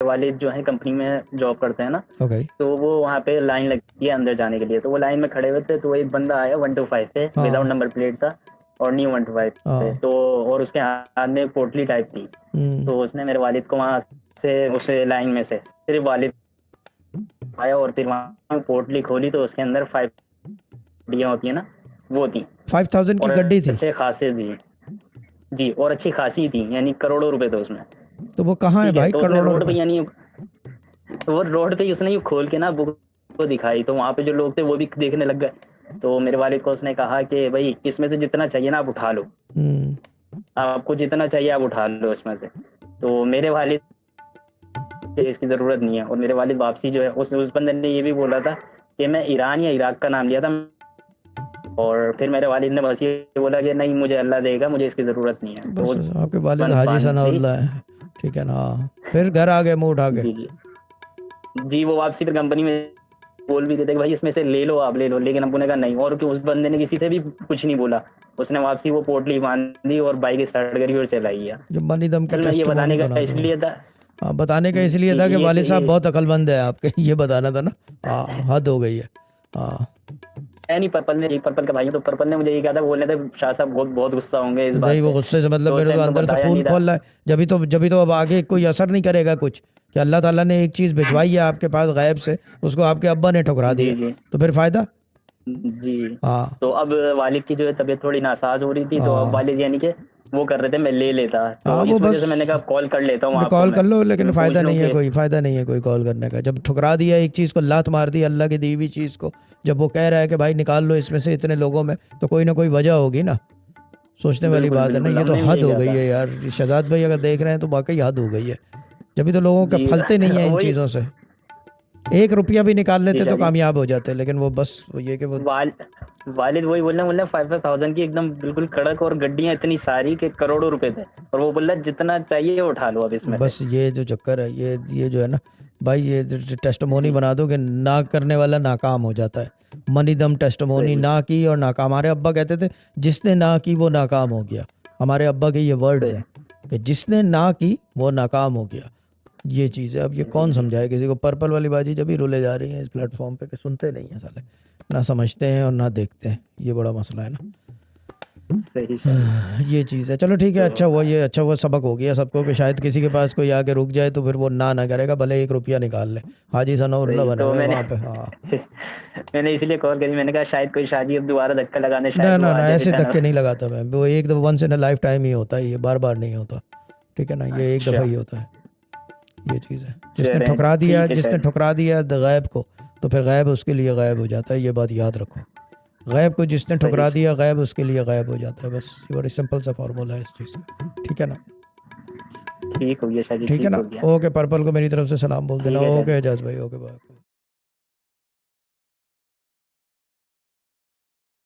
वालिद जो है कंपनी में जॉब करते हैं ना, ओके। तो वो वहाँ पे लाइन लगती है अंदर जाने के लिए, तो वो लाइन में खड़े हुए थे, तो एक बंदा आया 125 पे, विदाउट हाँ नंबर प्लेट था और न्यू 125 पे, हाँ। तो और उसके हाथ में एक पोटली टाइप थी। हम्म। तो उसने मेरे वालिद को वहाँ से उसे लाइन में से सिर्फ वालिद आया, और फिर वहाँ पोटली खोली तो उसके अंदर 5 होती है ना, वो थी, 5000 की और गड्डी थी? अच्छे खासे थी। जी, और अच्छी खासी थी, यानी करोड़ों रुपए थे उसमें। तो वो कहाँ है ठीक है, भाई तो उसने करोड़ों रोड पे, रुपए? यानी तो वो रोड पे ही उसने यूँ खोल के ना बुक को दिखाई, तो वहाँ पे जो लोग थे वो भी देखने लग गए। तो मेरे वालिद को उसने कहा कि भाई इसमें से जितना चाहिए ना आप उठा लो, हम्म। आपको जितना चाहिए आप उठा लो इसमें से। तो मेरे वालिद को इसकी ज़रूरत नहीं है, और मेरे वालिद वापसी जो है, उस बंदे ने ये भी बोला था कि मैं ईरान या इराक का नाम लिया था, और फिर मेरे वालिद ने बस ये बोला कि नहीं मुझे अल्लाह देगा, मुझे इसकी ज़रूरत नहीं है, तो बस वो आपके वालिद बंद हाजी बांध दी। सनाउल्लाह है। ठीक है ना? हाँ। फिर घर आ गए मुंह उठा के? जी जी। जी, वो वापसी फिर कंपनी में बोल भी देते कि भाई इसमें से ले लो, आप ले लो, लेकिन अब्बू ने कहा नहीं, और कि उस बंदे ने किसी से भी कुछ नहीं बोला, उसने वापसी वो पोटली बांध दी और बाइक स्टार्ट करी और चला गया। जब मनी दम की असल में ये टेस्टिमोनी बताने का बना दो। इसलिए था। हाँ, बताने का इसलिए जी था जी, कि वालिद साहब ये बहुत अक्लमंद है आपके। ये बताना था ना। हाँ, हद हो गई है। हाँ। है नहीं, पर्पल का भाई है, तो पर्पल ने मुझे ये कहा था, बोलने थे शाह साहब बहुत बहुत गुस्सा होंगे इस नहीं, बात वो पे, गुस्से से मतलब तो उस मेरे तो टाइम तो अंदर से बताया खून नहीं था। खोल रहा है। जब भी तो अब आगे कोई असर नहीं करेगा कुछ, कि अल्लाह ताला ने एक चीज़ भिजवाई है आपके पास गायब से, उसको आपके अब्बा ने ठुकरा जी दिया, जी तो फिर फायदा? जी। हाँ तो अब वालिद की जो है तबीयत थोड़ी नासाज हो रही थी, तो अब हाँ वालिद यानी कि वो कर रहे थे मैं ले लेता, हाँ। तो वो इस वजह बस से मैंने कहा कॉल कर लेता हूँ आपको, कॉल कर लो, लेकिन मैं पूछ फ़ायदा लूँ नहीं है कि कोई, फ़ायदा नहीं है कोई कॉल करने का। जब ठुकरा दिया एक चीज़ को, लात मार दी अल्लाह की दी हुई चीज़ को, जब वो कह रहा है कि भाई निकाल लो इसमें से इतने लोगों में, तो कोई ना कोई वजह होगी ना। सोचने वाली बिल्कुल बात है ना, बिल्कुल ये तो हमने भी हद यही हो कहा गई था। है यार। शहजाद भाई अगर देख रहे हैं तो वाकई हद हो गई है। जब भी तो लोगों का जी फलते नहीं है इन वही। चीज़ों से। 1 रुपया भी निकाल जी लेते तो शाहजी, कामयाब हो जाते, लेकिन वो बस वो ये कि वो वाल वालिद वही बोल रहे 5,000 की एकदम बिल्कुल कड़क, और गड्डियां इतनी सारी के करोड़ों रुपए थे, और वो बोल रहा जितना चाहिए उठा लो अब इसमें से। बस ये जो चक्कर है, ये जो है ना भाई, ये टेस्टमोनी जी बना दो कि ना करने वाला नाकाम हो जाता है। मनी दम टेस्टमोनी, सही ना की और नाकाम। हमारे अब्बा कहते थे जिसने ना की वो नाकाम हो गया। हमारे अब्बा के ये वर्ड्स सही। हैं कि जिसने ना की वो नाकाम हो गया। ये चीज़ है। अब ये जी कौन जी समझाए किसी को? पर्पल वाली बाजी जब भी रुले जा रही है इस प्लेटफॉर्म पे, कि सुनते नहीं है साले, ना समझते हैं और ना देखते हैं। ये बड़ा मसला है ना। सही शाहजी। ये चीज़ है। चलो ठीक है, तो अच्छा हुआ, ये अच्छा हुआ सबक हो गया सबको, कि शायद किसी के पास कोई आके रुक जाए तो फिर वो ना करेगा, भले 1 रुपया निकाल ले। हाजी सनाउल्लाह सही, बने तो हुए मैंने वहाँ पे। हाँ। मैंने इसलिए कॉल करी, मैंने कहा शायद कोई शादी अब दोबारा धक्का लगाने, ना शायद वो ना आ ना, जाए फिर ऐसे टर्न। धक्के नहीं लगाता मैं। वो एक दफ़ा once in a lifetime ही होता है, ये बार बार नहीं होता। ठीक है ना? ये एक दफ़ा अच्छा, ही होता है। ये चीज़ है। चलें ठीक है जिसने शाहजी। ठुकरा दिया गैब को, तो फिर गैब उसके लिए गैब हो जाता है। ये बात याद रखो। गैब को जिसने सही, ठुकरा दिया, गैब उसके लिए गैब हो जाता है। बस ये बड़ी सिंपल सा फार्मूला है इस चीज़ का। ठीक है ना? ठीक हो गया शाहजी, ठीक है ठीक ना? हो गया। ओके, पर्पल को मेरी तरफ से सलाम बोल देना। ठीक है ओके शाहजी। एजाज भाई, ओके बाय।